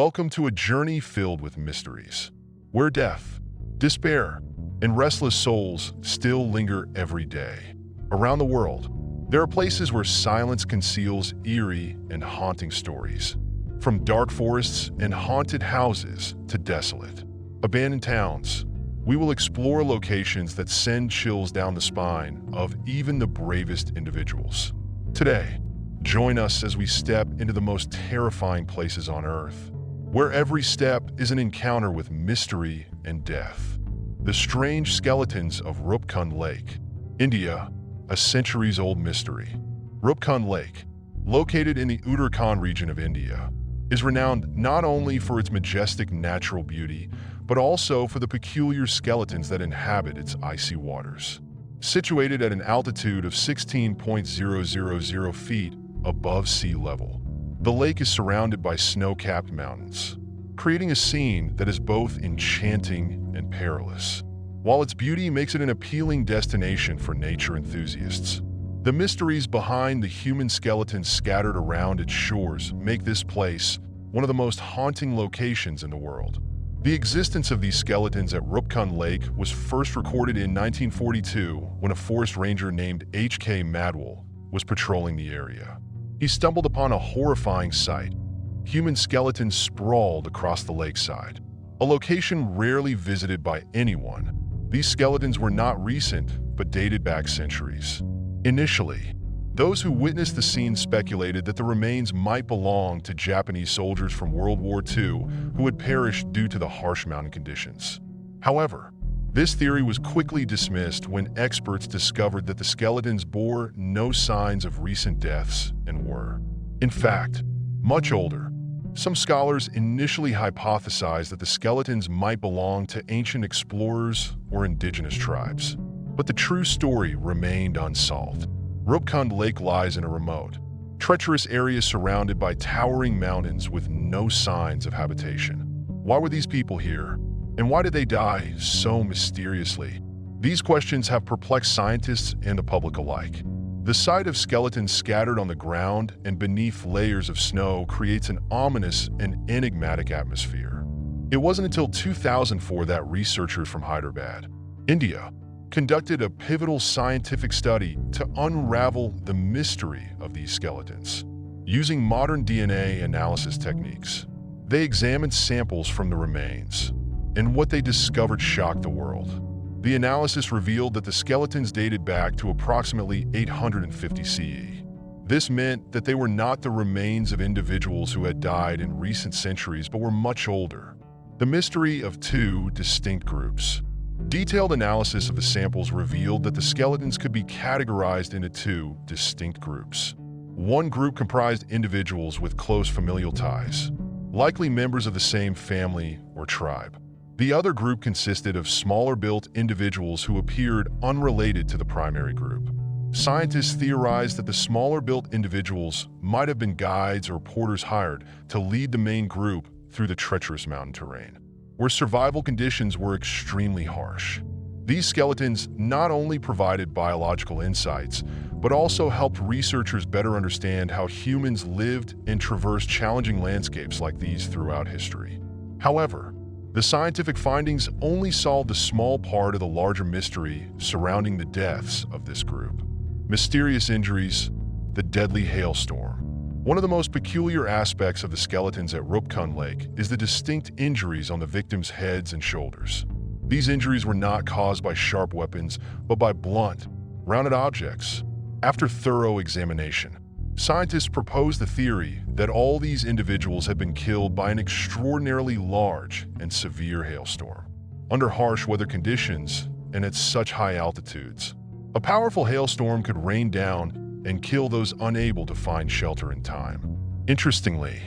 Welcome to a journey filled with mysteries, where death, despair, and restless souls still linger every day. Around the world, there are places where silence conceals eerie and haunting stories. From dark forests and haunted houses to desolate, abandoned towns, we will explore locations that send chills down the spine of even the bravest individuals. Today, join us as we step into the most terrifying places on Earth, where every step is an encounter with mystery and death. The strange skeletons of Roopkund Lake, India, a centuries-old mystery. Roopkund Lake, located in the Uttarakhand region of India, is renowned not only for its majestic natural beauty, but also for the peculiar skeletons that inhabit its icy waters. Situated at an altitude of 16.000 feet above sea level, the lake is surrounded by snow-capped mountains, creating a scene that is both enchanting and perilous. While its beauty makes it an appealing destination for nature enthusiasts, the mysteries behind the human skeletons scattered around its shores make this place one of the most haunting locations in the world. The existence of these skeletons at Roopkund Lake was first recorded in 1942 when a forest ranger named H.K. Madwell was patrolling the area. He stumbled upon a horrifying sight. Human skeletons sprawled across the lakeside, a location rarely visited by anyone. These skeletons were not recent, but dated back centuries. Initially, those who witnessed the scene speculated that the remains might belong to Japanese soldiers from World War II who had perished due to the harsh mountain conditions. However, this theory was quickly dismissed when experts discovered that the skeletons bore no signs of recent deaths and were, in fact, much older. Some scholars initially hypothesized that the skeletons might belong to ancient explorers or indigenous tribes, but the true story remained unsolved. Roopkund Lake lies in a remote, treacherous area surrounded by towering mountains with no signs of habitation. Why were these people here? And why did they die so mysteriously? These questions have perplexed scientists and the public alike. The sight of skeletons scattered on the ground and beneath layers of snow creates an ominous and enigmatic atmosphere. It wasn't until 2004 that researchers from Hyderabad, India, conducted a pivotal scientific study to unravel the mystery of these skeletons. Using modern DNA analysis techniques, they examined samples from the remains, and what they discovered shocked the world. The analysis revealed that the skeletons dated back to approximately 850 CE. This meant that they were not the remains of individuals who had died in recent centuries but were much older. The mystery of two distinct groups. Detailed analysis of the samples revealed that the skeletons could be categorized into two distinct groups. One group comprised individuals with close familial ties, likely members of the same family or tribe. The other group consisted of smaller-built individuals who appeared unrelated to the primary group. Scientists theorized that the smaller-built individuals might have been guides or porters hired to lead the main group through the treacherous mountain terrain, where survival conditions were extremely harsh. These skeletons not only provided biological insights, but also helped researchers better understand how humans lived and traversed challenging landscapes like these throughout history. However, the scientific findings only solved a small part of the larger mystery surrounding the deaths of this group. Mysterious injuries, the deadly hailstorm. One of the most peculiar aspects of the skeletons at Roopkund Lake is the distinct injuries on the victims' heads and shoulders. These injuries were not caused by sharp weapons, but by blunt, rounded objects. After thorough examination, scientists proposed the theory that all these individuals had been killed by an extraordinarily large and severe hailstorm. Under harsh weather conditions and at such high altitudes, a powerful hailstorm could rain down and kill those unable to find shelter in time. Interestingly,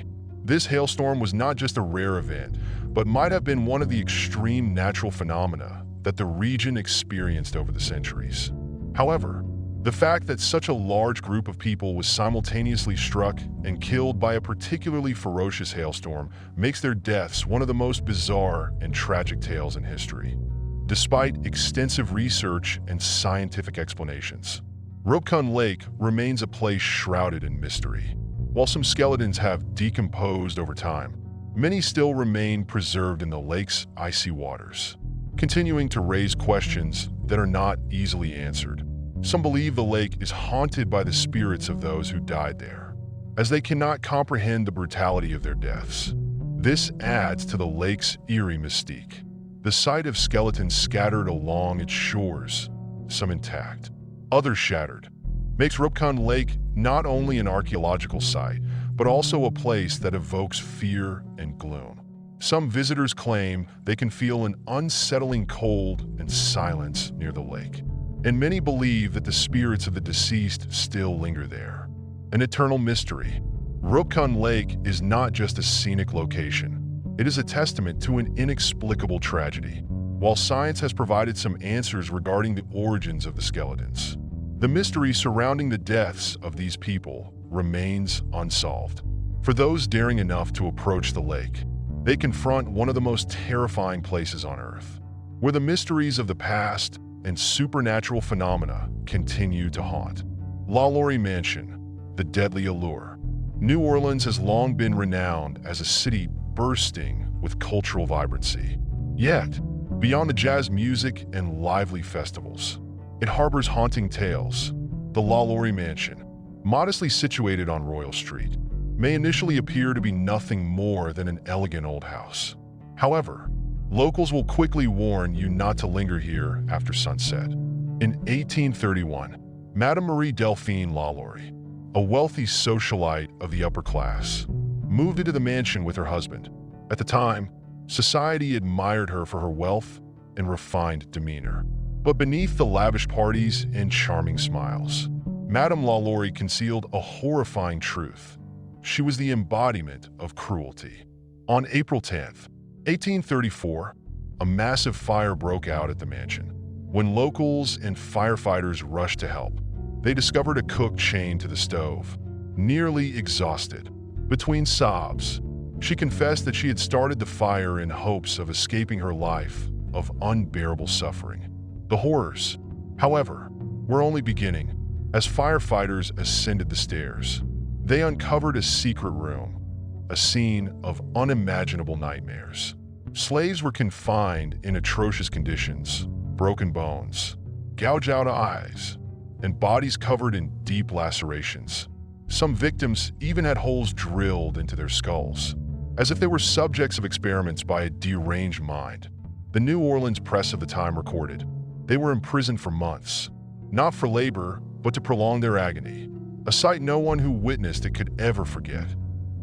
this hailstorm was not just a rare event, but might have been one of the extreme natural phenomena that the region experienced over the centuries. However, the fact that such a large group of people was simultaneously struck and killed by a particularly ferocious hailstorm makes their deaths one of the most bizarre and tragic tales in history. Despite extensive research and scientific explanations, Roopkund Lake remains a place shrouded in mystery. While some skeletons have decomposed over time, many still remain preserved in the lake's icy waters, continuing to raise questions that are not easily answered. Some believe the lake is haunted by the spirits of those who died there, as they cannot comprehend the brutality of their deaths. This adds to the lake's eerie mystique. The sight of skeletons scattered along its shores, some intact, others shattered, makes Roopkund Lake not only an archaeological site, but also a place that evokes fear and gloom. Some visitors claim they can feel an unsettling cold and silence near the lake, and many believe that the spirits of the deceased still linger there. An eternal mystery. Roopkund Lake is not just a scenic location. It is a testament to an inexplicable tragedy. While science has provided some answers regarding the origins of the skeletons, the mystery surrounding the deaths of these people remains unsolved. For those daring enough to approach the lake, they confront one of the most terrifying places on Earth, where the mysteries of the past and supernatural phenomena continue to haunt. LaLaurie Mansion, the deadly Allure. New Orleans has long been renowned as a city bursting with cultural vibrancy. Yet, beyond the jazz music and lively festivals, it harbors haunting tales. The LaLaurie Mansion, modestly situated on Royal Street, may initially appear to be nothing more than an elegant old house. However, locals will quickly warn you not to linger here after sunset. In 1831, Madame Marie Delphine LaLaurie, a wealthy socialite of the upper class, moved into the mansion with her husband. At the time, society admired her for her wealth and refined demeanor. But beneath the lavish parties and charming smiles, Madame LaLaurie concealed a horrifying truth. She was the embodiment of cruelty. On April 10th, 1834, a massive fire broke out at the mansion. When locals and firefighters rushed to help, they discovered a cook chained to the stove, nearly exhausted. Between sobs, she confessed that she had started the fire in hopes of escaping her life of unbearable suffering. The horrors, however, were only beginning. As firefighters ascended the stairs, they uncovered a secret room, a scene of unimaginable nightmares. Slaves were confined in atrocious conditions, broken bones, gouged out eyes, and bodies covered in deep lacerations. Some victims even had holes drilled into their skulls, as if they were subjects of experiments by a deranged mind. The New Orleans press of the time recorded they were imprisoned for months, not for labor, but to prolong their agony, a sight no one who witnessed it could ever forget.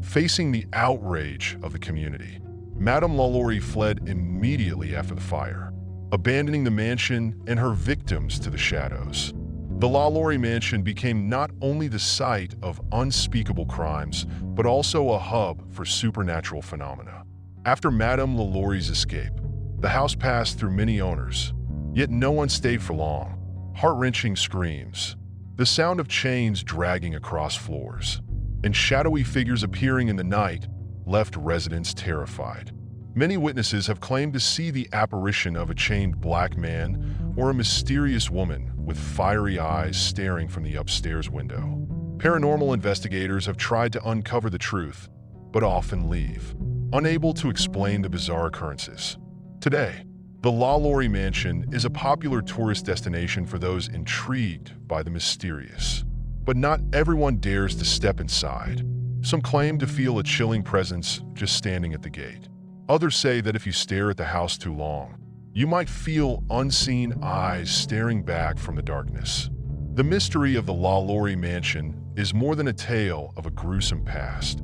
Facing the outrage of the community, Madame LaLaurie fled immediately after the fire, abandoning the mansion and her victims to the shadows. The LaLaurie Mansion became not only the site of unspeakable crimes, but also a hub for supernatural phenomena. After Madame LaLaurie's escape, the house passed through many owners, yet no one stayed for long. Heart-wrenching screams, the sound of chains dragging across floors, and shadowy figures appearing in the night left residents terrified. Many witnesses have claimed to see the apparition of a chained black man or a mysterious woman with fiery eyes staring from the upstairs window. Paranormal investigators have tried to uncover the truth, but often leave, unable to explain the bizarre occurrences. Today, the LaLaurie Mansion is a popular tourist destination for those intrigued by the mysterious. But not everyone dares to step inside. Some claim to feel a chilling presence just standing at the gate. Others say that if you stare at the house too long, you might feel unseen eyes staring back from the darkness. The mystery of the LaLaurie Mansion is more than a tale of a gruesome past.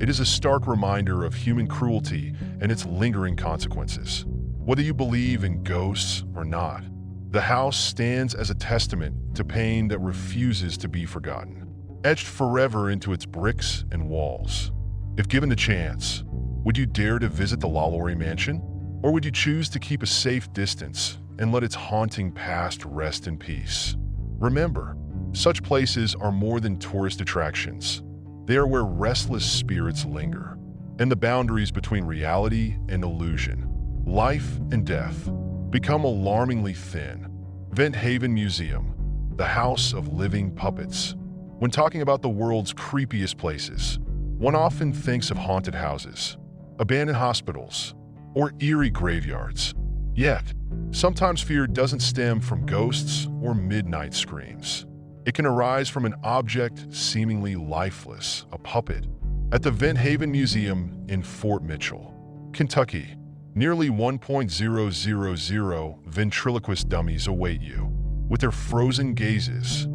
It is a stark reminder of human cruelty and its lingering consequences. Whether you believe in ghosts or not, the house stands as a testament to pain that refuses to be forgotten, etched forever into its bricks and walls. If given the chance, would you dare to visit the LaLaurie Mansion? Or would you choose to keep a safe distance and let its haunting past rest in peace? Remember, such places are more than tourist attractions. They are where restless spirits linger, and the boundaries between reality and illusion, life and death, become alarmingly thin. Vent Haven Museum, the House of Living Puppets. When talking about the world's creepiest places, one often thinks of haunted houses. abandoned hospitals, or eerie graveyards. Yet, sometimes fear doesn't stem from ghosts or midnight screams. It can arise from an object seemingly lifeless, a puppet. At the Vent Haven Museum in Fort Mitchell, Kentucky, nearly 1,000 ventriloquist dummies await you, with their frozen gazes,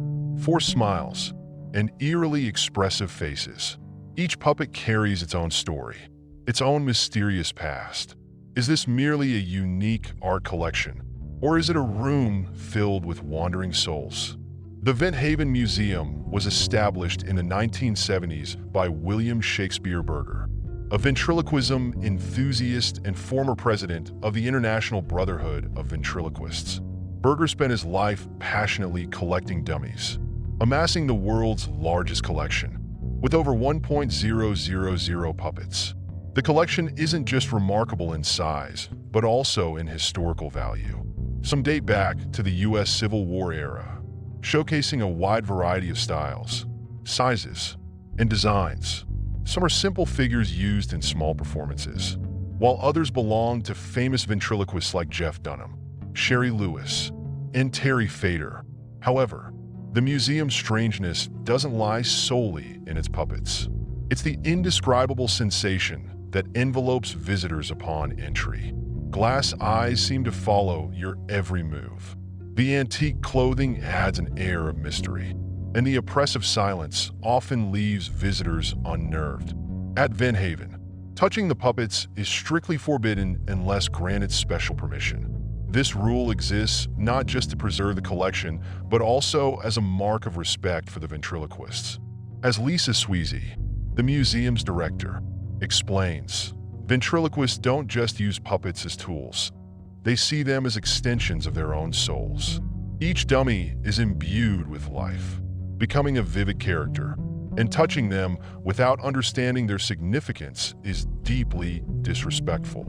forced smiles, and eerily expressive faces. Each puppet carries its own story, its own mysterious past. Is this merely a unique art collection, or is it a room filled with wandering souls? The Vent Haven Museum was established in the 1970s by William Shakespeare Berger, a ventriloquism enthusiast and former president of the International Brotherhood of Ventriloquists. Berger spent his life passionately collecting dummies, amassing the world's largest collection, with over 1,000 puppets. The collection isn't just remarkable in size, but also in historical value. Some date back to the U.S. Civil War era, showcasing a wide variety of styles, sizes, and designs. Some are simple figures used in small performances, while others belong to famous ventriloquists like Jeff Dunham, Sherry Lewis, and Terry Fader. However, the museum's strangeness doesn't lie solely in its puppets. It's the indescribable sensation that envelopes visitors upon entry. Glass eyes seem to follow your every move. The antique clothing adds an air of mystery, and the oppressive silence often leaves visitors unnerved. At Vent Haven, touching the puppets is strictly forbidden unless granted special permission. This rule exists not just to preserve the collection, but also as a mark of respect for the ventriloquists. As Lisa Sweezy, the museum's director, explains, ventriloquists don't just use puppets as tools. They see them as extensions of their own souls. Each dummy is imbued with life, becoming a vivid character, and touching them without understanding their significance is deeply disrespectful.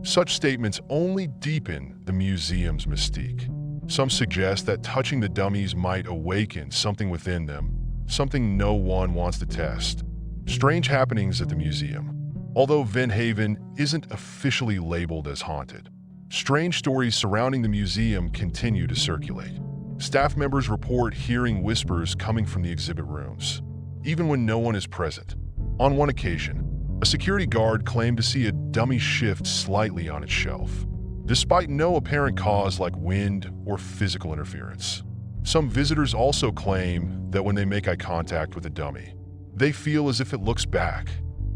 Such statements only deepen the museum's mystique. Some suggest that touching the dummies might awaken something within them, something no one wants to test. Strange happenings at the museum. Although Vent Haven isn't officially labeled as haunted, strange stories surrounding the museum continue to circulate. Staff members report hearing whispers coming from the exhibit rooms, even when no one is present. On one occasion, a security guard claimed to see a dummy shift slightly on its shelf, despite no apparent cause like wind or physical interference. Some visitors also claim that when they make eye contact with a dummy, they feel as if it looks back.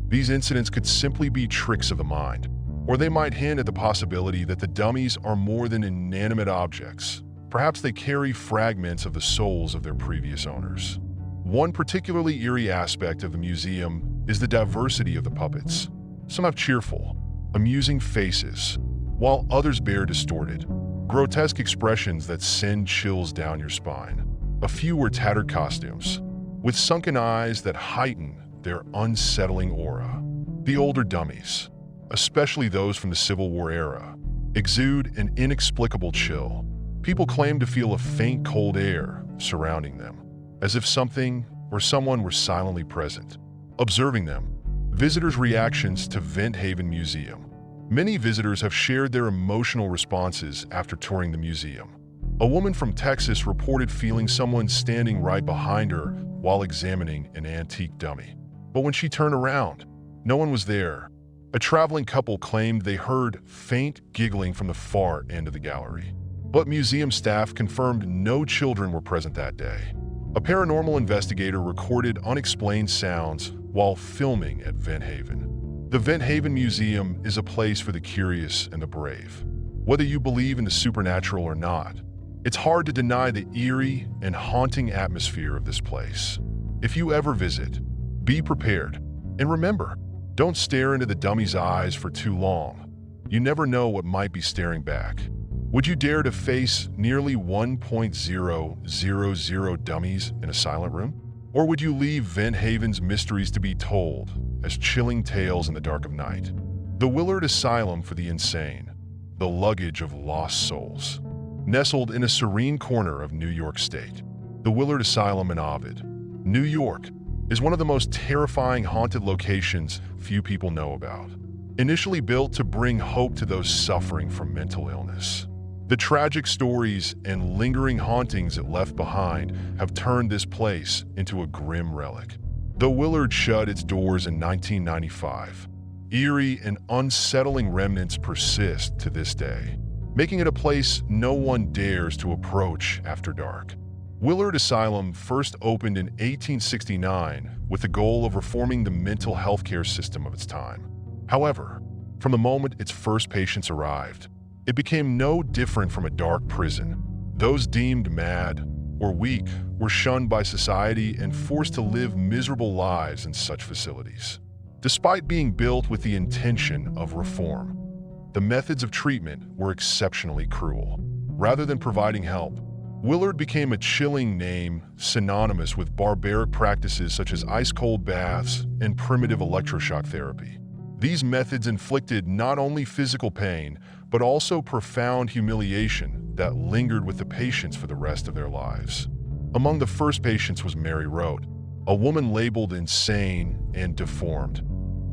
These incidents could simply be tricks of the mind, or they might hint at the possibility that the dummies are more than inanimate objects. Perhaps they carry fragments of the souls of their previous owners. One particularly eerie aspect of the museum is the diversity of the puppets. Some have cheerful, amusing faces, while others bear distorted, grotesque expressions that send chills down your spine. A few wear tattered costumes, with sunken eyes that heighten their unsettling aura. The older dummies, especially those from the Civil War era, exude an inexplicable chill. People claim to feel a faint cold air surrounding them, as if something or someone were silently present, observing them. Visitors' reactions to Vent Haven Museum. Many visitors have shared their emotional responses after touring the museum. A woman from Texas reported feeling someone standing right behind her while examining an antique dummy. But when she turned around, no one was there. A traveling couple claimed they heard faint giggling from the far end of the gallery. But museum staff confirmed no children were present that day. A paranormal investigator recorded unexplained sounds while filming at Vent Haven. The Vent Haven Museum is a place for the curious and the brave. Whether you believe in the supernatural or not, it's hard to deny the eerie and haunting atmosphere of this place. If you ever visit, be prepared. And remember, don't stare into the dummy's eyes for too long. You never know what might be staring back. Would you dare to face nearly 1,000 dummies in a silent room? Or would you leave Vent Haven's mysteries to be told as chilling tales in the dark of night? The Willard Asylum for the Insane, the luggage of lost souls. Nestled in a serene corner of New York State, the Willard Asylum in Ovid, New York, is one of the most terrifying haunted locations few people know about. initially built to bring hope to those suffering from mental illness. The tragic stories and lingering hauntings it left behind have turned this place into a grim relic. Though Willard shut its doors in 1995, eerie and unsettling remnants persist to this day, making it a place no one dares to approach after dark. Willard Asylum first opened in 1869 with the goal of reforming the mental health care system of its time. However, from the moment its first patients arrived, it became no different from a dark prison. Those deemed mad or weak were shunned by society and forced to live miserable lives in such facilities. Despite being built with the intention of reform, the methods of treatment were exceptionally cruel. Rather than providing help, Willard became a chilling name synonymous with barbaric practices such as ice-cold baths and primitive electroshock therapy. These methods inflicted not only physical pain, but also profound humiliation that lingered with the patients for the rest of their lives. Among the first patients was Mary Rote, a woman labeled insane and deformed,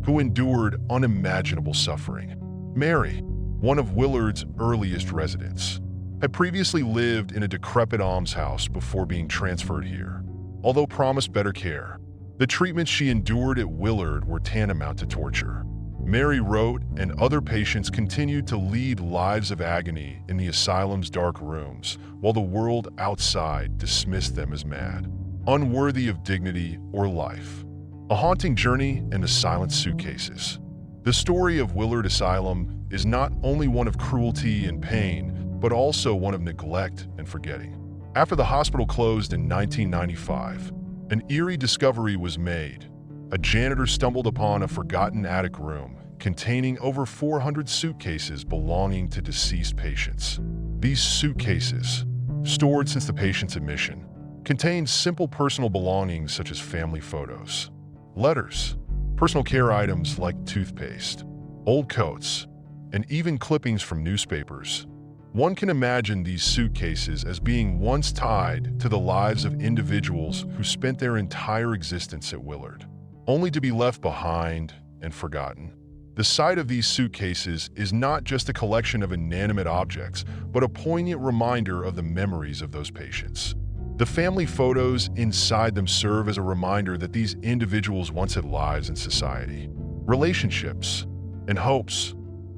who endured unimaginable suffering. Mary, one of Willard's earliest residents, had previously lived in a decrepit almshouse before being transferred here. Although promised better care, the treatments she endured at Willard were tantamount to torture. Mary Rote and other patients continued to lead lives of agony in the asylum's dark rooms, while the world outside dismissed them as mad, unworthy of dignity or life. A haunting journey in the silent suitcases. The story of Willard Asylum is not only one of cruelty and pain, but also one of neglect and forgetting. After the hospital closed in 1995, an eerie discovery was made. A janitor stumbled upon a forgotten attic room containing over 400 suitcases belonging to deceased patients. These suitcases, stored since the patient's admission, contained simple personal belongings such as family photos, letters, personal care items like toothpaste, old coats, and even clippings from newspapers. One can imagine these suitcases as being once tied to the lives of individuals who spent their entire existence at Willard, only to be left behind and forgotten. The sight of these suitcases is not just a collection of inanimate objects, but a poignant reminder of the memories of those patients. The family photos inside them serve as a reminder that these individuals once had lives in society, relationships, and hopes,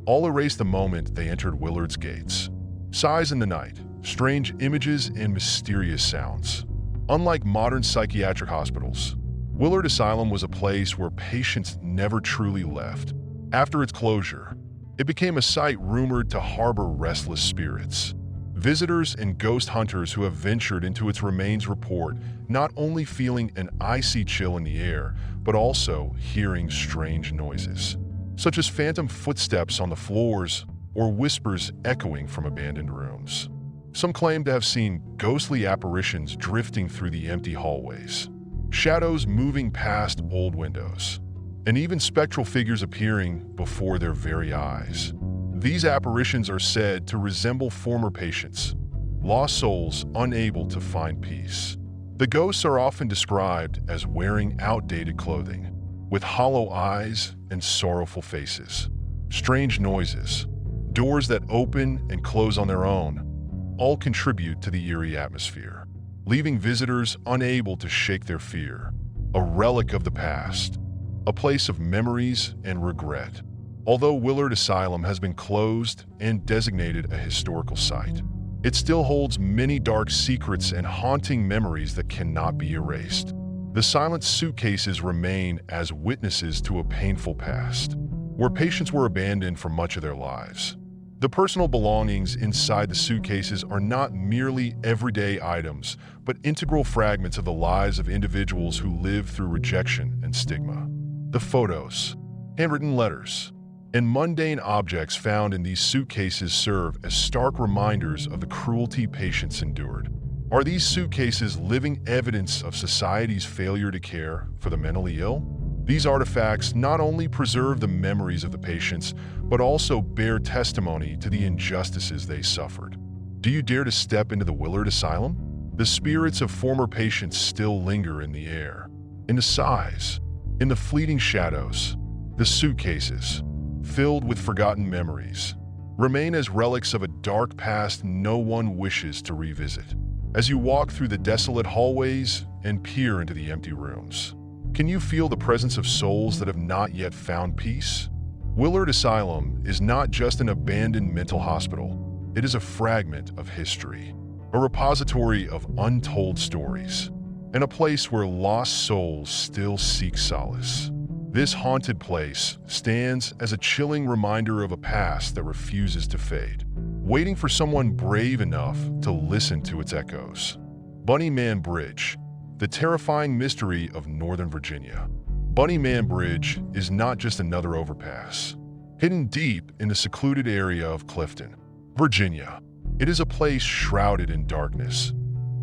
all erased the moment they entered Willard's gates. Sighs in the night, strange images and mysterious sounds. Unlike modern psychiatric hospitals, Willard Asylum was a place where patients never truly left. After its closure, it became a site rumored to harbor restless spirits. Visitors and ghost hunters who have ventured into its remains report not only feeling an icy chill in the air, but also hearing strange noises, such as phantom footsteps on the floors or whispers echoing from abandoned rooms. Some claim to have seen ghostly apparitions drifting through the empty hallways, shadows moving past old windows, and even spectral figures appearing before their very eyes. These apparitions are said to resemble former patients, lost souls unable to find peace. The ghosts are often described as wearing outdated clothing, with hollow eyes and sorrowful faces. Strange noises, doors that open and close on their own, all contribute to the eerie atmosphere, leaving visitors unable to shake their fear. A relic of the past, a place of memories and regret. Although Willard Asylum has been closed and designated a historical site, it still holds many dark secrets and haunting memories that cannot be erased. The silent suitcases remain as witnesses to a painful past, where patients were abandoned for much of their lives. The personal belongings inside the suitcases are not merely everyday items, but integral fragments of the lives of individuals who lived through rejection and stigma. The photos, handwritten letters, and mundane objects found in these suitcases serve as stark reminders of the cruelty patients endured. Are these suitcases living evidence of society's failure to care for the mentally ill? These artifacts not only preserve the memories of the patients, but also bear testimony to the injustices they suffered. Do you dare to step into the Willard Asylum? The spirits of former patients still linger in the air, in the sighs, in the fleeting shadows. The suitcases, filled with forgotten memories, remain as relics of a dark past no one wishes to revisit. As you walk through the desolate hallways and peer into the empty rooms, can you feel the presence of souls that have not yet found peace? Willard Asylum is not just an abandoned mental hospital. It is a fragment of history, a repository of untold stories, and a place where lost souls still seek solace. This haunted place stands as a chilling reminder of a past that refuses to fade, waiting for someone brave enough to listen to its echoes. Bunny Man Bridge, the terrifying mystery of Northern Virginia. Bunny Man Bridge is not just another overpass. Hidden deep in the secluded area of Clifton, Virginia, it is a place shrouded in darkness,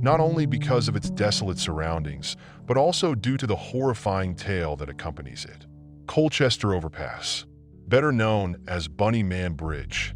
not only because of its desolate surroundings, but also due to the horrifying tale that accompanies it. Colchester Overpass, better known as Bunny Man Bridge,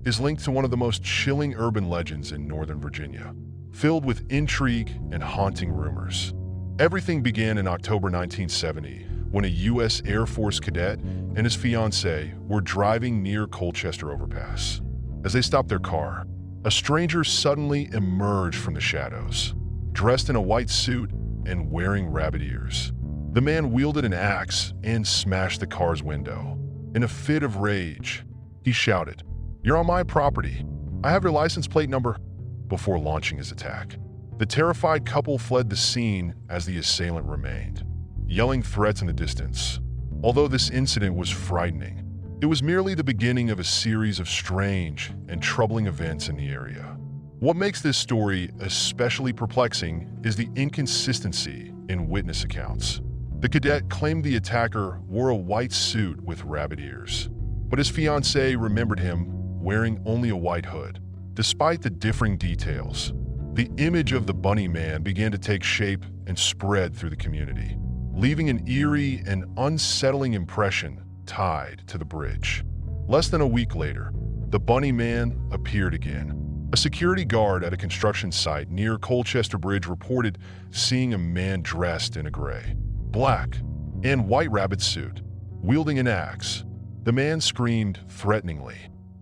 is linked to one of the most chilling urban legends in Northern Virginia, filled with intrigue and haunting rumors. Everything began in October 1970 when a U.S. Air Force cadet and his fiancée were driving near Colchester Overpass. As they stopped their car, a stranger suddenly emerged from the shadows, dressed in a white suit and wearing rabbit ears. The man wielded an axe and smashed the car's window. In a fit of rage, he shouted, "You're on my property. I have your license plate number," before launching his attack. The terrified couple fled the scene as the assailant remained, yelling threats in the distance. Although this incident was frightening, it was merely the beginning of a series of strange and troubling events in the area. What makes this story especially perplexing is the inconsistency in witness accounts. The cadet claimed the attacker wore a white suit with rabbit ears, but his fiancée remembered him wearing only a white hood. Despite the differing details, the image of the Bunny Man began to take shape and spread through the community, leaving an eerie and unsettling impression tied to the bridge. Less than a week later, the Bunny Man appeared again. A security guard at a construction site near Colchester Bridge reported seeing a man dressed in a gray, black, and white rabbit suit, wielding an axe. The man screamed threateningly,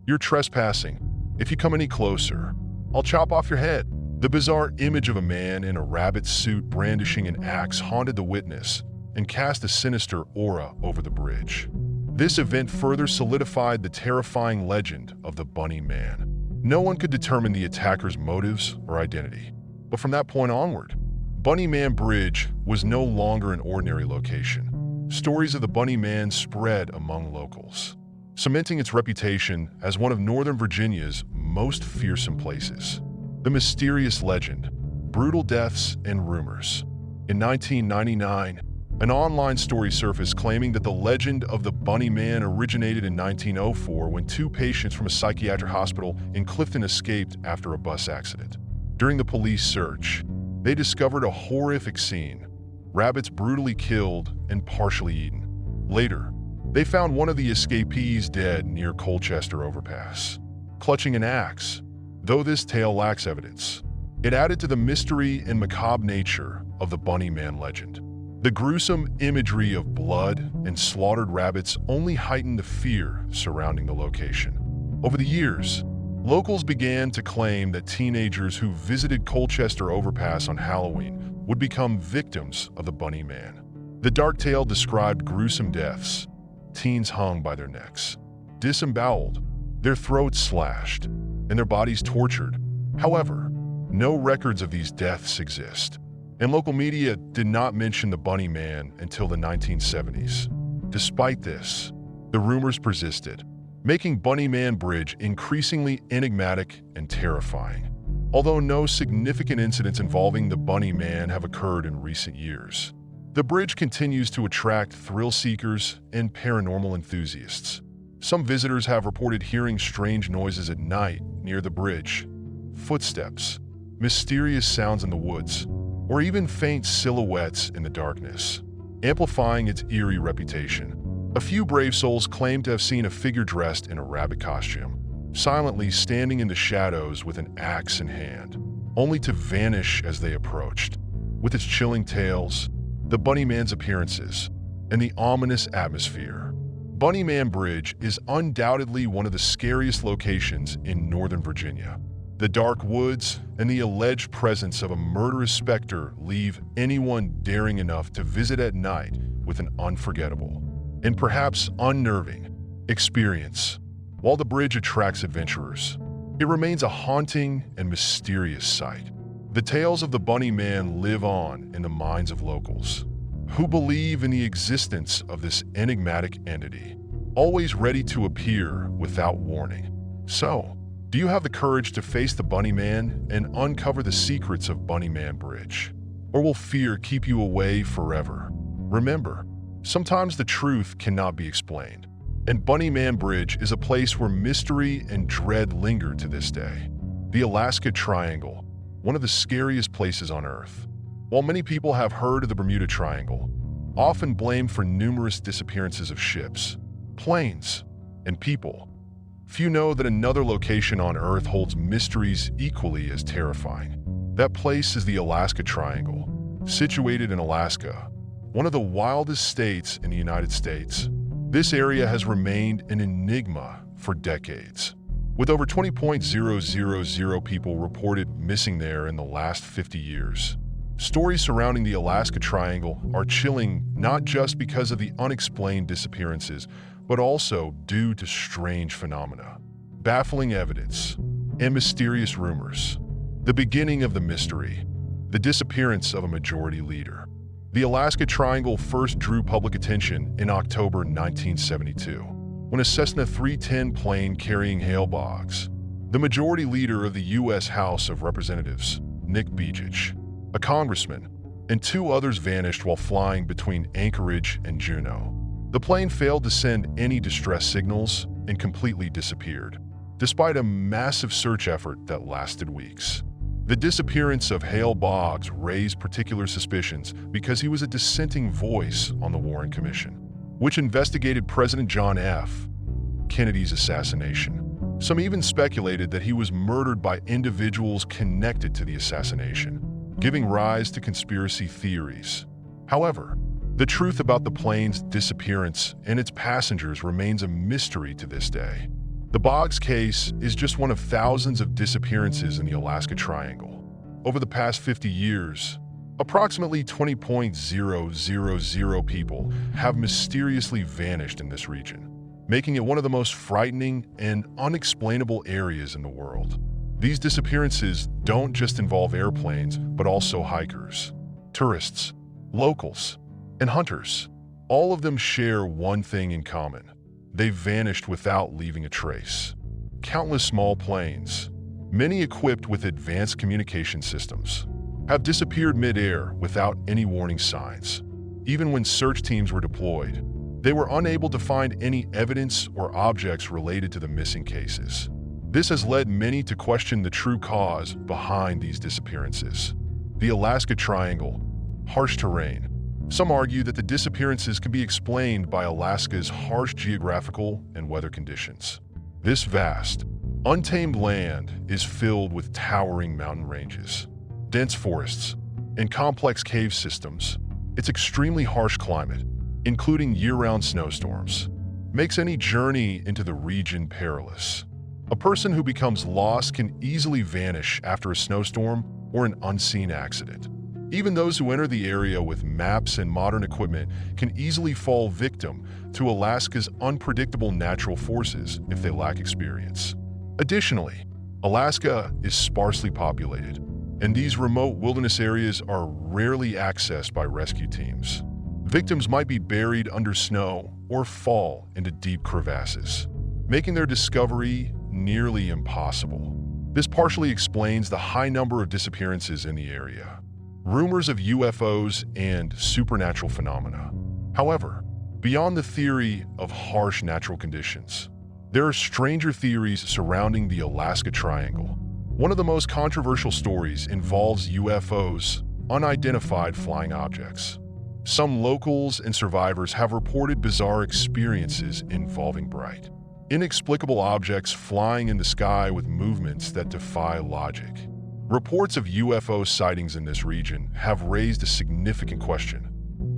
"You're trespassing. If you come any closer, I'll chop off your head." The bizarre image of a man in a rabbit suit brandishing an axe haunted the witness and cast a sinister aura over the bridge. This event further solidified the terrifying legend of the Bunny Man. No one could determine the attacker's motives or identity. But from that point onward, Bunny Man Bridge was no longer an ordinary location. Stories of the Bunny Man spread among locals, cementing its reputation as one of Northern Virginia's most fearsome places. The mysterious legend, brutal deaths, and rumors. In 1999, an online story surfaced claiming that the legend of the Bunny Man originated in 1904 when two patients from a psychiatric hospital in Clifton escaped after a bus accident. During the police search, they discovered a horrific scene: rabbits brutally killed and partially eaten. Later, they found one of the escapees dead near Colchester Overpass, clutching an axe. Though this tale lacks evidence, it added to the mystery and macabre nature of the Bunny Man legend. The gruesome imagery of blood and slaughtered rabbits only heightened the fear surrounding the location. Over the years, locals began to claim that teenagers who visited Colchester Overpass on Halloween would become victims of the Bunny Man. The dark tale described gruesome deaths: teens hung by their necks, disemboweled, their throats slashed, and their bodies tortured. However, no records of these deaths exist, and local media did not mention the Bunny Man until the 1970s. Despite this, the rumors persisted, making Bunny Man Bridge increasingly enigmatic and terrifying. Although no significant incidents involving the Bunny Man have occurred in recent years, the bridge continues to attract thrill seekers and paranormal enthusiasts. Some visitors have reported hearing strange noises at night near the bridge, footsteps, mysterious sounds in the woods, or even faint silhouettes in the darkness, amplifying its eerie reputation. A few brave souls claim to have seen a figure dressed in a rabbit costume, silently standing in the shadows with an axe in hand, only to vanish as they approached. With its chilling tales, the Bunny Man's appearances, and the ominous atmosphere, Bunny Man Bridge is undoubtedly one of the scariest locations in Northern Virginia. The dark woods and the alleged presence of a murderous specter leave anyone daring enough to visit at night with an unforgettable and perhaps unnerving experience. While the bridge attracts adventurers, it remains a haunting and mysterious sight. The tales of the Bunny Man live on in the minds of locals, who believe in the existence of this enigmatic entity, always ready to appear without warning. So, do you have the courage to face the Bunny Man and uncover the secrets of Bunny Man Bridge? Or will fear keep you away forever? Remember, sometimes the truth cannot be explained, and Bunny Man Bridge is a place where mystery and dread linger to this day. The Alaska Triangle, one of the scariest places on Earth. While many people have heard of the Bermuda Triangle, often blamed for numerous disappearances of ships, planes, and people, few know that another location on Earth holds mysteries equally as terrifying. That place is the Alaska Triangle. Situated in Alaska, one of the wildest states in the United States, this area has remained an enigma for decades, with over 20,000 people reported missing there in the last 50 years. Stories surrounding the Alaska Triangle are chilling not just because of the unexplained disappearances, but also due to strange phenomena, baffling evidence, and mysterious rumors. The beginning of the mystery, the disappearance of a majority leader. The Alaska Triangle first drew public attention in October 1972, when a Cessna 310 plane carrying Hale Boggs, the majority leader of the U.S. House of Representatives, Nick Begich, a congressman, and two others vanished while flying between Anchorage and Juneau. The plane failed to send any distress signals and completely disappeared, despite a massive search effort that lasted weeks. The disappearance of Hale Boggs raised particular suspicions because he was a dissenting voice on the Warren Commission, which investigated President John F. Kennedy's assassination. Some even speculated that he was murdered by individuals connected to the assassination, giving rise to conspiracy theories. However, the truth about the plane's disappearance and its passengers remains a mystery to this day. The Boggs case is just one of thousands of disappearances in the Alaska Triangle. Over the past 50 years, approximately 20,000 people have mysteriously vanished in this region, making it one of the most frightening and unexplainable areas in the world. These disappearances don't just involve airplanes, but also hikers, tourists, locals, and hunters. All of them share one thing in common. They've vanished without leaving a trace. Countless small planes, many equipped with advanced communication systems, have disappeared mid-air without any warning signs. Even when search teams were deployed, they were unable to find any evidence or objects related to the missing cases. This has led many to question the true cause behind these disappearances. The Alaska Triangle, harsh terrain. Some argue that the disappearances can be explained by Alaska's harsh geographical and weather conditions. This vast, untamed land is filled with towering mountain ranges, dense forests, and complex cave systems. Its extremely harsh climate, including year-round snowstorms, makes any journey into the region perilous. A person who becomes lost can easily vanish after a snowstorm or an unseen accident. Even those who enter the area with maps and modern equipment can easily fall victim to Alaska's unpredictable natural forces if they lack experience. Additionally, Alaska is sparsely populated, and these remote wilderness areas are rarely accessed by rescue teams. Victims might be buried under snow or fall into deep crevasses, making their discovery nearly impossible. This partially explains the high number of disappearances in the area. Rumors of UFOs and supernatural phenomena. However, beyond the theory of harsh natural conditions, there are stranger theories surrounding the Alaska Triangle. One of the most controversial stories involves UFOs, unidentified flying objects. Some locals and survivors have reported bizarre experiences involving bright, inexplicable objects flying in the sky with movements that defy logic. Reports of UFO sightings in this region have raised a significant question.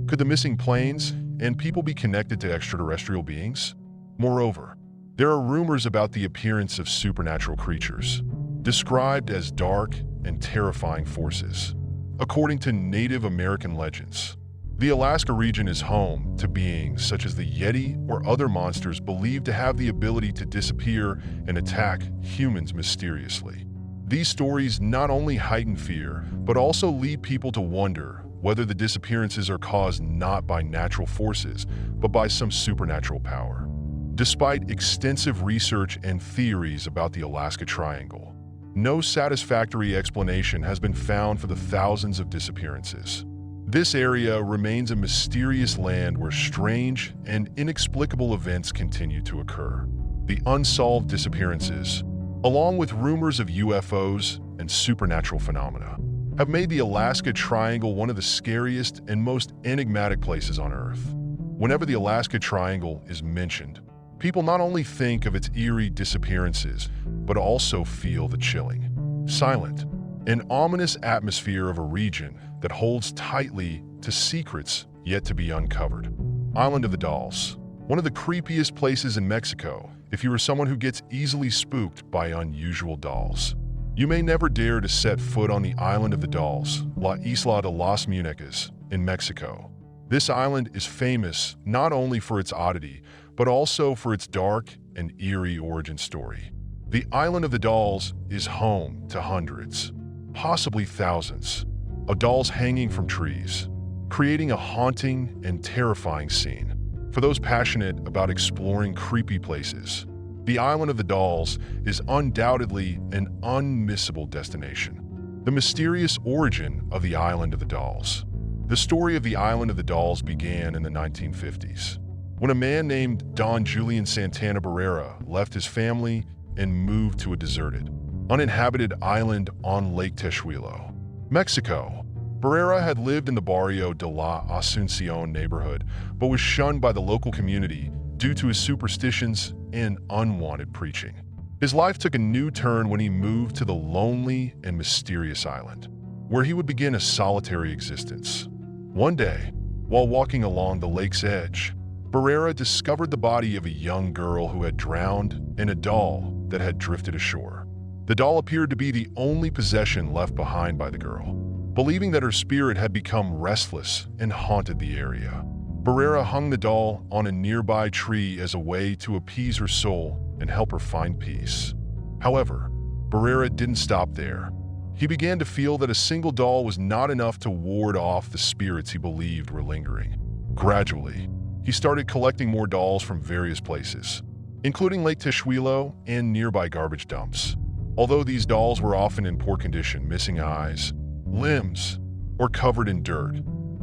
Could the missing planes and people be connected to extraterrestrial beings? Moreover, there are rumors about the appearance of supernatural creatures, described as dark and terrifying forces. According to Native American legends, the Alaska region is home to beings such as the Yeti or other monsters believed to have the ability to disappear and attack humans mysteriously. These stories not only heighten fear, but also lead people to wonder whether the disappearances are caused not by natural forces, but by some supernatural power. Despite extensive research and theories about the Alaska Triangle, no satisfactory explanation has been found for the thousands of disappearances. This area remains a mysterious land where strange and inexplicable events continue to occur. The unsolved disappearances, along with rumors of UFOs and supernatural phenomena, have made the Alaska Triangle one of the scariest and most enigmatic places on Earth. Whenever the Alaska Triangle is mentioned, people not only think of its eerie disappearances, but also feel the chilling, silent, and ominous atmosphere of a region that holds tightly to secrets yet to be uncovered. Island of the Dolls, one of the creepiest places in Mexico if you are someone who gets easily spooked by unusual dolls. You may never dare to set foot on the Island of the Dolls, La Isla de las Muñecas, in Mexico. This island is famous not only for its oddity, but also for its dark and eerie origin story. The Island of the Dolls is home to hundreds, possibly thousands, of dolls hanging from trees, creating a haunting and terrifying scene. For those passionate about exploring creepy places, the Island of the Dolls is undoubtedly an unmissable destination. The mysterious origin of the Island of the Dolls. The story of the Island of the Dolls began in the 1950s, when a man named Don Julian Santana Barrera left his family and moved to a deserted, uninhabited island on Lake Texuelo, Mexico. Barrera had lived in the Barrio de la Asunción neighborhood, but was shunned by the local community due to his superstitions and unwanted preaching. His life took a new turn when he moved to the lonely and mysterious island, where he would begin a solitary existence. One day, while walking along the lake's edge, Barrera discovered the body of a young girl who had drowned and a doll that had drifted ashore. The doll appeared to be the only possession left behind by the girl. Believing that her spirit had become restless and haunted the area, Barrera hung the doll on a nearby tree as a way to appease her soul and help her find peace. However, Barrera didn't stop there. He began to feel that a single doll was not enough to ward off the spirits he believed were lingering. Gradually, he started collecting more dolls from various places, including Lake Texuelo and nearby garbage dumps. Although these dolls were often in poor condition, missing eyes, limbs, or covered in dirt,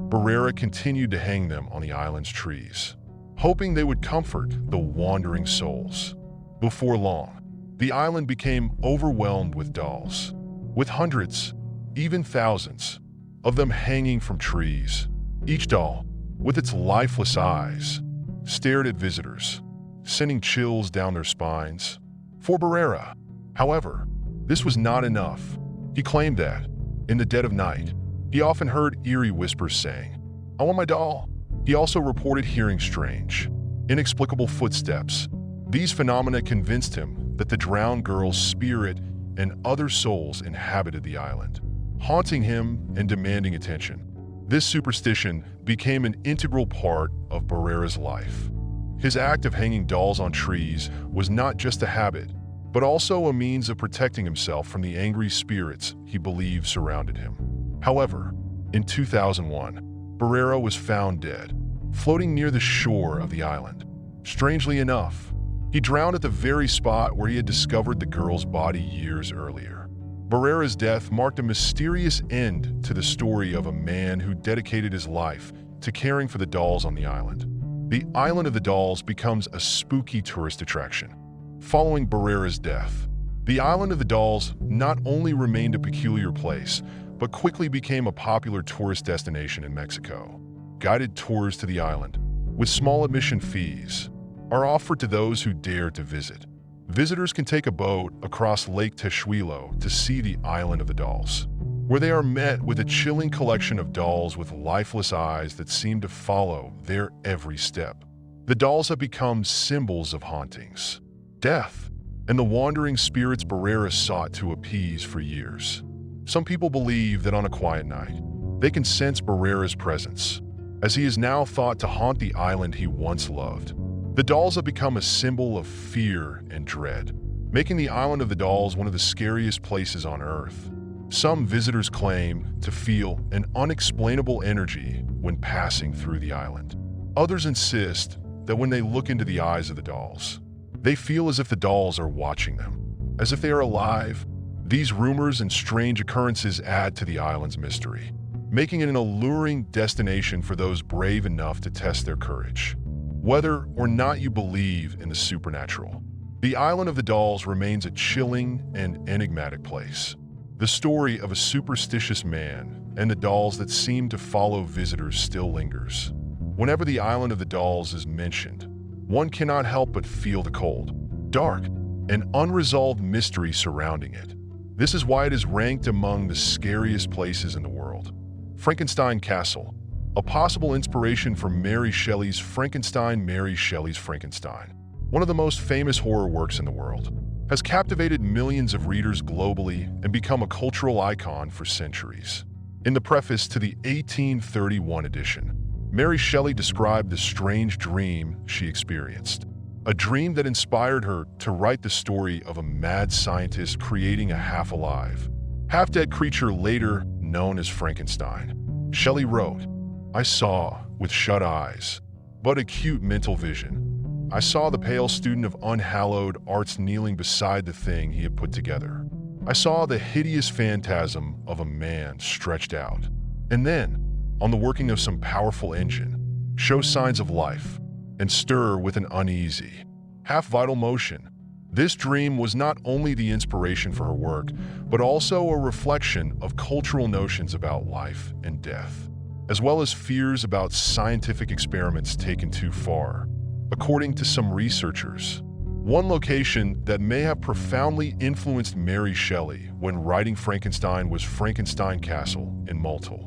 Barrera continued to hang them on the island's trees, hoping they would comfort the wandering souls. Before long, the island became overwhelmed with dolls, with hundreds, even thousands, of them hanging from trees. Each doll, with its lifeless eyes, stared at visitors, sending chills down their spines. For Barrera, however, this was not enough. He claimed that, in the dead of night, he often heard eerie whispers saying, "I want my doll." He also reported hearing strange, inexplicable footsteps. These phenomena convinced him that the drowned girl's spirit and other souls inhabited the island, haunting him and demanding attention. This superstition became an integral part of Barrera's life. His act of hanging dolls on trees was not just a habit, but also a means of protecting himself from the angry spirits he believed surrounded him. However, in 2001, Barrera was found dead, floating near the shore of the island. Strangely enough, he drowned at the very spot where he had discovered the girl's body years earlier. Barrera's death marked a mysterious end to the story of a man who dedicated his life to caring for the dolls on the island. The Island of the Dolls becomes a spooky tourist attraction. Following Barrera's death, the Island of the Dolls not only remained a peculiar place, but quickly became a popular tourist destination in Mexico. Guided tours to the island, with small admission fees, are offered to those who dare to visit. Visitors can take a boat across Lake Texuelo to see the Island of the Dolls. where they are met with a chilling collection of dolls with lifeless eyes that seem to follow their every step. The dolls have become symbols of hauntings, death, and the wandering spirits Barrera sought to appease for years. Some people believe that on a quiet night, they can sense Barrera's presence, as he is now thought to haunt the island he once loved. The dolls have become a symbol of fear and dread, making the Island of the Dolls one of the scariest places on Earth. Some visitors claim to feel an unexplainable energy when passing through the island. Others insist that when they look into the eyes of the dolls, they feel as if the dolls are watching them, as if they are alive. These rumors and strange occurrences add to the island's mystery, making it an alluring destination for those brave enough to test their courage. Whether or not you believe in the supernatural, the Island of the Dolls remains a chilling and enigmatic place. The story of a superstitious man and the dolls that seem to follow visitors still lingers. Whenever the Island of the Dolls is mentioned, one cannot help but feel the cold, dark, and unresolved mystery surrounding it. This is why it is ranked among the scariest places in the world. Frankenstein Castle, a possible inspiration for Mary Shelley's Frankenstein. Mary Shelley's Frankenstein, one of the most famous horror works in the world, has captivated millions of readers globally and become a cultural icon for centuries. In the preface to the 1831 edition, Mary Shelley described the strange dream she experienced, a dream that inspired her to write the story of a mad scientist creating a half-alive, half-dead creature later known as Frankenstein. Shelley wrote, "I saw, with shut eyes, but acute mental vision. I saw the pale student of unhallowed arts kneeling beside the thing he had put together. I saw the hideous phantasm of a man stretched out, and then, on the working of some powerful engine, show signs of life and stir with an uneasy, half-vital motion." This dream was not only the inspiration for her work, but also a reflection of cultural notions about life and death, as well as fears about scientific experiments taken too far. According to some researchers, one location that may have profoundly influenced Mary Shelley when writing Frankenstein was Frankenstein Castle in Malta,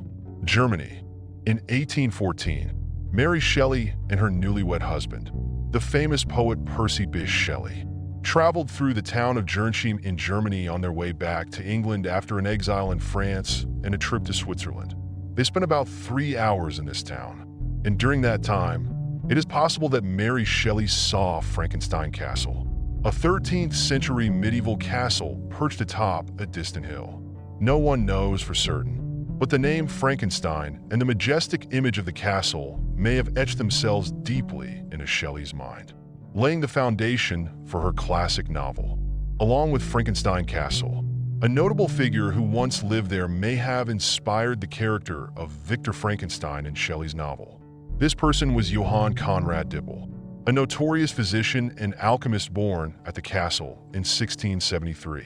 Germany. In 1814, Mary Shelley and her newlywed husband, the famous poet Percy Bysshe Shelley, traveled through the town of Gernsheim in Germany on their way back to England after an exile in France and a trip to Switzerland. They spent about 3 hours in this town, and during that time, it is possible that Mary Shelley saw Frankenstein Castle, a 13th century medieval castle perched atop a distant hill. No one knows for certain, but the name Frankenstein and the majestic image of the castle may have etched themselves deeply into Shelley's mind, laying the foundation for her classic novel. Along with Frankenstein Castle, a notable figure who once lived there may have inspired the character of Victor Frankenstein in Shelley's novel. This person was Johann Conrad Dippel, a notorious physician and alchemist born at the castle in 1673.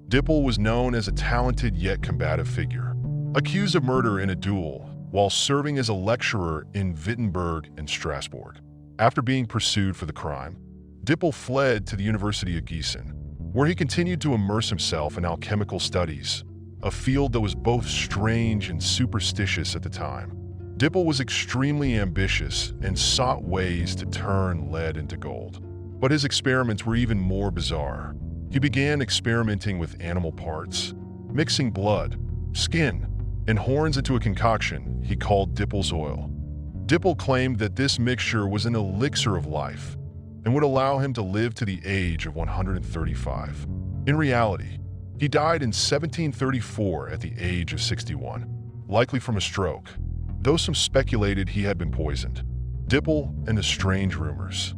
Dippel was known as a talented yet combative figure, accused of murder in a duel while serving as a lecturer in Wittenberg and Strasbourg. After being pursued for the crime, Dippel fled to the University of Gießen, where he continued to immerse himself in alchemical studies, a field that was both strange and superstitious at the time. Dippel was extremely ambitious and sought ways to turn lead into gold. But his experiments were even more bizarre. He began experimenting with animal parts, mixing blood, skin, and horns into a concoction he called Dippel's oil. Dippel claimed that this mixture was an elixir of life and would allow him to live to the age of 135. In reality, he died in 1734 at the age of 61, likely from a stroke, though some speculated he had been poisoned. Dippel and the strange rumors.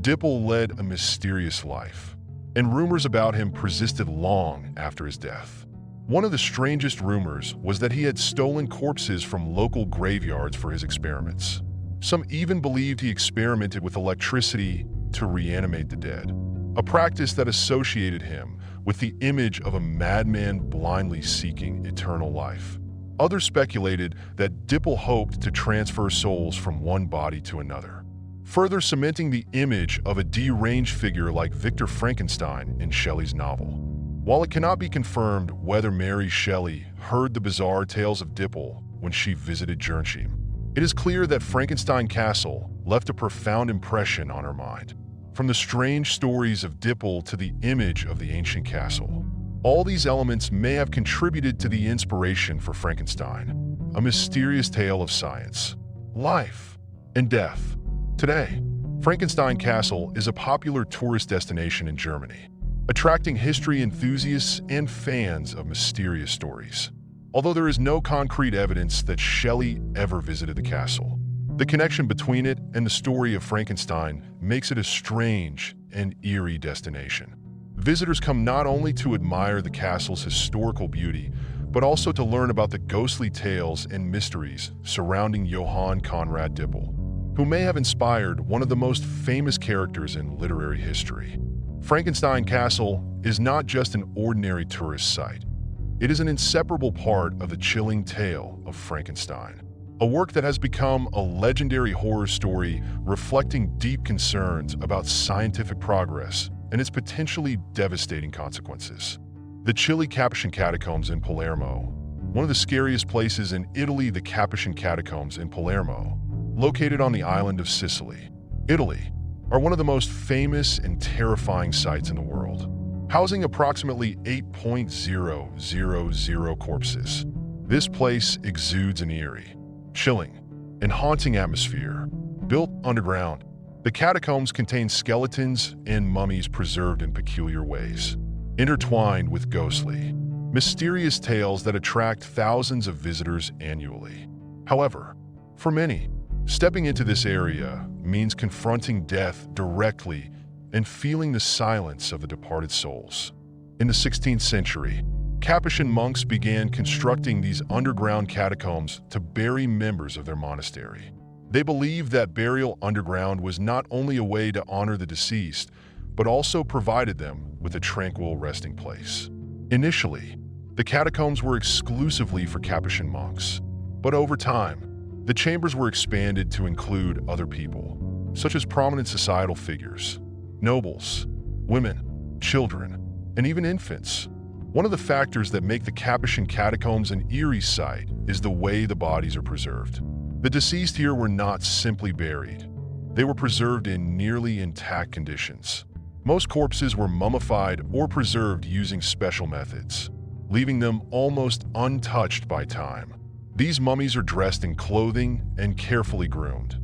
Dippel led a mysterious life, and rumors about him persisted long after his death. One of the strangest rumors was that he had stolen corpses from local graveyards for his experiments. Some even believed he experimented with electricity to reanimate the dead, a practice that associated him with the image of a madman blindly seeking eternal life. Others speculated that Dippel hoped to transfer souls from one body to another, further cementing the image of a deranged figure like Victor Frankenstein in Shelley's novel. While it cannot be confirmed whether Mary Shelley heard the bizarre tales of Dipple when she visited Jernheim, it is clear that Frankenstein Castle left a profound impression on her mind. From the strange stories of Dipple to the image of the ancient castle, all these elements may have contributed to the inspiration for Frankenstein, a mysterious tale of science, life, and death. Today, Frankenstein Castle is a popular tourist destination in Germany, attracting history enthusiasts and fans of mysterious stories. Although there is no concrete evidence that Shelley ever visited the castle, the connection between it and the story of Frankenstein makes it a strange and eerie destination. Visitors come not only to admire the castle's historical beauty, but also to learn about the ghostly tales and mysteries surrounding Johann Conrad Dipple, who may have inspired one of the most famous characters in literary history. Frankenstein Castle is not just an ordinary tourist site. It is an inseparable part of the chilling tale of Frankenstein, a work that has become a legendary horror story reflecting deep concerns about scientific progress and its potentially devastating consequences. The chilly Capuchin Catacombs in Palermo, one of the scariest places in Italy, the Capuchin Catacombs in Palermo, located on the island of Sicily, Italy, are one of the most famous and terrifying sites in the world, housing approximately 8,000 corpses. This place exudes an eerie, chilling, and haunting atmosphere. Built underground, the catacombs contain skeletons and mummies preserved in peculiar ways, intertwined with ghostly, mysterious tales that attract thousands of visitors annually. However, for many, stepping into this area means confronting death directly and feeling the silence of the departed souls. In the 16th century, Capuchin monks began constructing these underground catacombs to bury members of their monastery. They believed that burial underground was not only a way to honor the deceased, but also provided them with a tranquil resting place. Initially, the catacombs were exclusively for Capuchin monks, but over time, the chambers were expanded to include other people, such as prominent societal figures, nobles, women, children, and even infants. One of the factors that make the Capuchin Catacombs an eerie sight is the way the bodies are preserved. The deceased here were not simply buried. They were preserved in nearly intact conditions. Most corpses were mummified or preserved using special methods, leaving them almost untouched by time. These mummies are dressed in clothing and carefully groomed.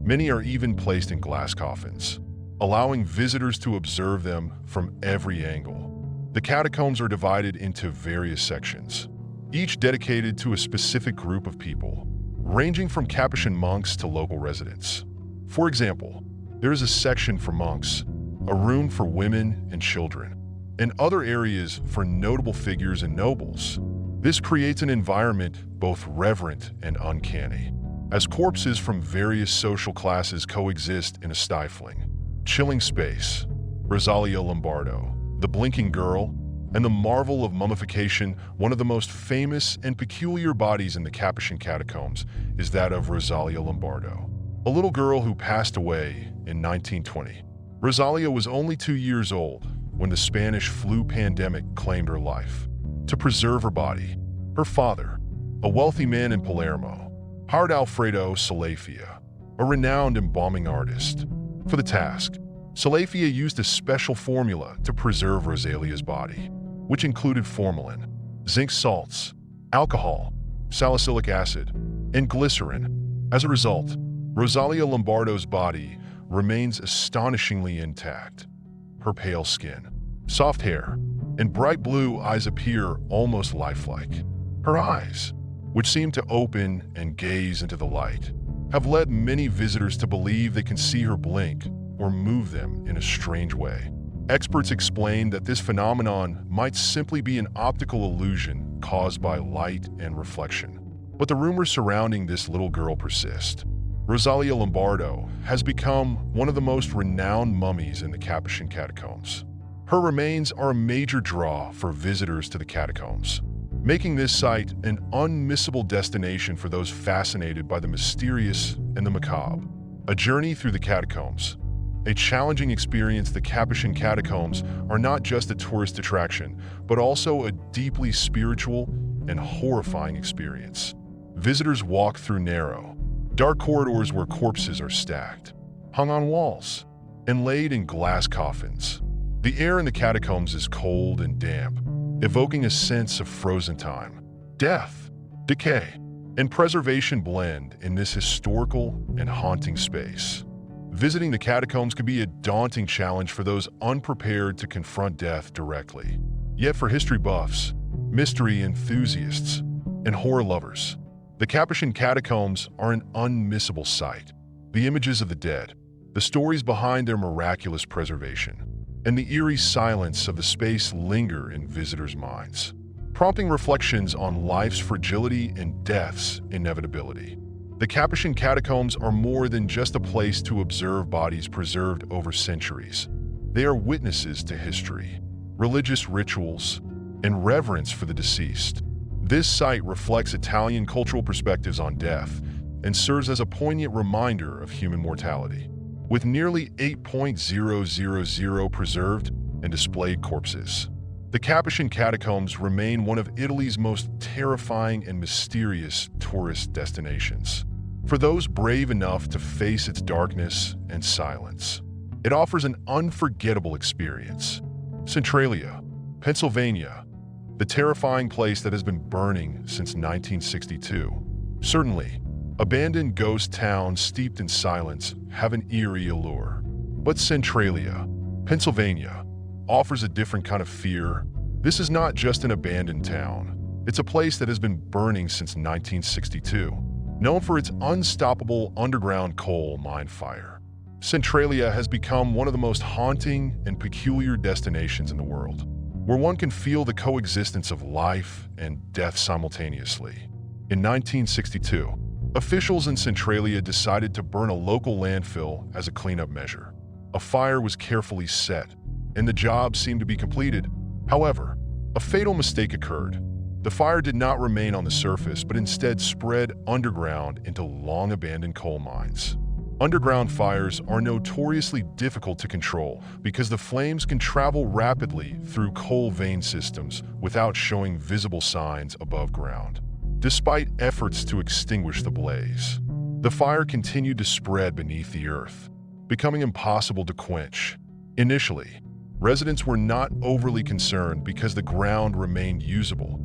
Many are even placed in glass coffins, allowing visitors to observe them from every angle. The catacombs are divided into various sections, each dedicated to a specific group of people, ranging from Capuchin monks to local residents. For example, there is a section for monks, a room for women and children, and other areas for notable figures and nobles. This creates an environment both reverent and uncanny, as corpses from various social classes coexist in a stifling, chilling space. Rosalia Lombardo, the blinking girl, and the marvel of mummification, one of the most famous and peculiar bodies in the Capuchin Catacombs is that of Rosalia Lombardo, a little girl who passed away in 1920. Rosalia was only 2 years old when the Spanish flu pandemic claimed her life. To preserve her body, her father, a wealthy man in Palermo, hired Alfredo Salafia, a renowned embalming artist. For the task, Salafia used a special formula to preserve Rosalia's body, which included formalin, zinc salts, alcohol, salicylic acid, and glycerin. As a result, Rosalia Lombardo's body remains astonishingly intact. Her pale skin, soft hair, and bright blue eyes appear almost lifelike. Her eyes, which seem to open and gaze into the light, have led many visitors to believe they can see her blink or move them in a strange way. Experts explain that this phenomenon might simply be an optical illusion caused by light and reflection. But the rumors surrounding this little girl persist. Rosalia Lombardo has become one of the most renowned mummies in the Capuchin Catacombs. Her remains are a major draw for visitors to the catacombs, making this site an unmissable destination for those fascinated by the mysterious and the macabre. A journey through the catacombs, A challenging experience, the Capuchin Catacombs are not just a tourist attraction, but also a deeply spiritual and horrifying experience. Visitors walk through narrow, dark corridors where corpses are stacked, hung on walls, and laid in glass coffins. The air in the catacombs is cold and damp, evoking a sense of frozen time. Death, decay, and preservation blend in this historical and haunting space. Visiting the catacombs can be a daunting challenge for those unprepared to confront death directly. Yet for history buffs, mystery enthusiasts, and horror lovers, the Capuchin Catacombs are an unmissable sight. The images of the dead, the stories behind their miraculous preservation, and the eerie silence of the space linger in visitors' minds, prompting reflections on life's fragility and death's inevitability. The Capuchin Catacombs are more than just a place to observe bodies preserved over centuries. They are witnesses to history, religious rituals, and reverence for the deceased. This site reflects Italian cultural perspectives on death and serves as a poignant reminder of human mortality. With nearly 8,000 preserved and displayed corpses, the Capuchin Catacombs remain one of Italy's most terrifying and mysterious tourist destinations. For those brave enough to face its darkness and silence, it offers an unforgettable experience. Centralia, Pennsylvania, the terrifying place that has been burning since 1962. Certainly, abandoned ghost towns steeped in silence have an eerie allure. But Centralia, Pennsylvania, offers a different kind of fear. This is not just an abandoned town. It's a place that has been burning since 1962, known for its unstoppable underground coal mine fire. Centralia has become one of the most haunting and peculiar destinations in the world, where one can feel the coexistence of life and death simultaneously. In 1962, officials in Centralia decided to burn a local landfill as a cleanup measure. A fire was carefully set, and the job seemed to be completed. However, a fatal mistake occurred. The fire did not remain on the surface, but instead spread underground into long-abandoned coal mines. Underground fires are notoriously difficult to control because the flames can travel rapidly through coal vein systems without showing visible signs above ground. Despite efforts to extinguish the blaze, the fire continued to spread beneath the earth, becoming impossible to quench. Initially, residents were not overly concerned because the ground remained usable.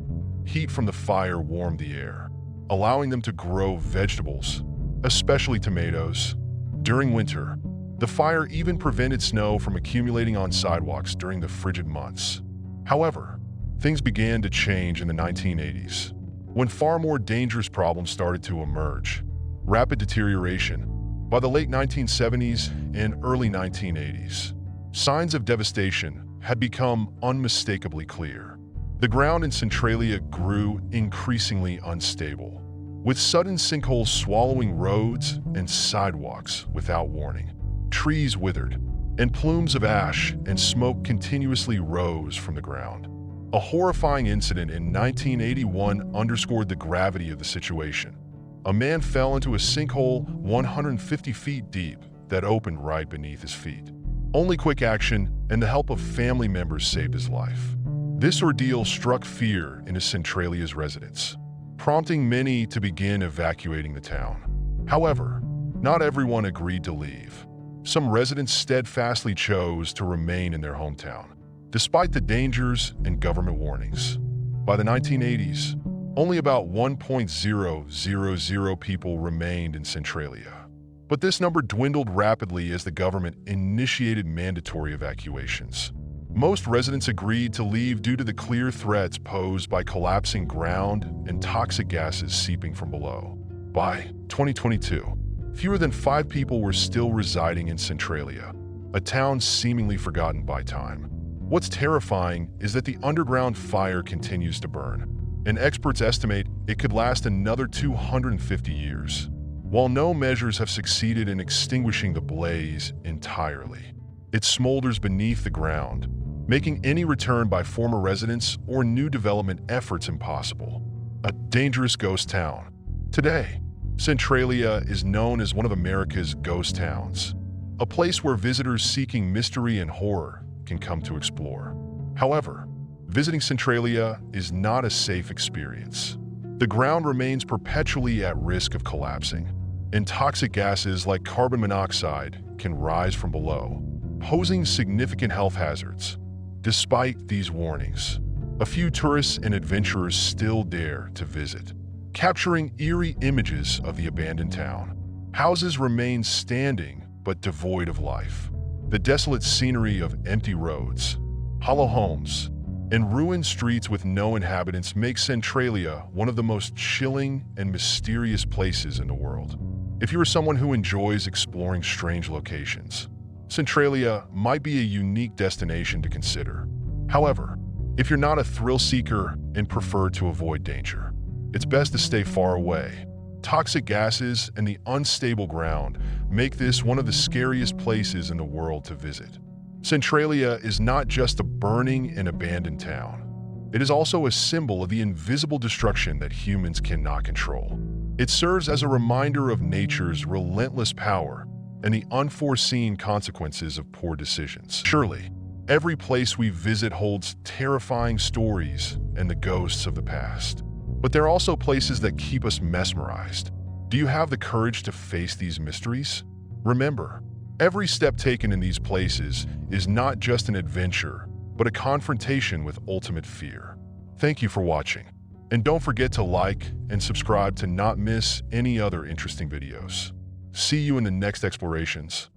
Heat from the fire warmed the air, allowing them to grow vegetables, especially tomatoes. During winter, the fire even prevented snow from accumulating on sidewalks during the frigid months. However, things began to change in the 1980s, when far more dangerous problems started to emerge. Rapid deterioration. By the late 1970s and early 1980s, signs of devastation had become unmistakably clear. The ground in Centralia grew increasingly unstable, with sudden sinkholes swallowing roads and sidewalks without warning. Trees withered, and plumes of ash and smoke continuously rose from the ground. A horrifying incident in 1981 underscored the gravity of the situation. A man fell into a sinkhole 150 feet deep that opened right beneath his feet. Only quick action and the help of family members saved his life. This ordeal struck fear into Centralia's residents, prompting many to begin evacuating the town. However, not everyone agreed to leave. Some residents steadfastly chose to remain in their hometown, despite the dangers and government warnings. By the 1980s, only about 1,000 people remained in Centralia. But this number dwindled rapidly as the government initiated mandatory evacuations. Most residents agreed to leave due to the clear threats posed by collapsing ground and toxic gases seeping from below. By 2022, fewer than 5 people were still residing in Centralia, a town seemingly forgotten by time. What's terrifying is that the underground fire continues to burn, and experts estimate it could last another 250 years. While no measures have succeeded in extinguishing the blaze entirely, it smolders beneath the ground, making any return by former residents or new development efforts impossible. A dangerous ghost town. Today, Centralia is known as one of America's ghost towns. a place where visitors seeking mystery and horror can come to explore. However, visiting Centralia is not a safe experience. The ground remains perpetually at risk of collapsing, and toxic gases like carbon monoxide can rise from below, posing significant health hazards. Despite these warnings, a few tourists and adventurers still dare to visit, capturing eerie images of the abandoned town. Houses remain standing but devoid of life. The desolate scenery of empty roads, hollow homes, and ruined streets with no inhabitants make Centralia one of the most chilling and mysterious places in the world. If you are someone who enjoys exploring strange locations, Centralia might be a unique destination to consider. However, if you're not a thrill seeker and prefer to avoid danger, it's best to stay far away. Toxic gases and the unstable ground make this one of the scariest places in the world to visit. Centralia is not just a burning and abandoned town. It is also a symbol of the invisible destruction that humans cannot control. It serves as a reminder of nature's relentless power and the unforeseen consequences of poor decisions. Surely, every place we visit holds terrifying stories and the ghosts of the past. But there are also places that keep us mesmerized. Do you have the courage to face these mysteries? Remember, every step taken in these places is not just an adventure, but a confrontation with ultimate fear. Thank you for watching, and don't forget to like and subscribe to not miss any other interesting videos. See you in the next explorations.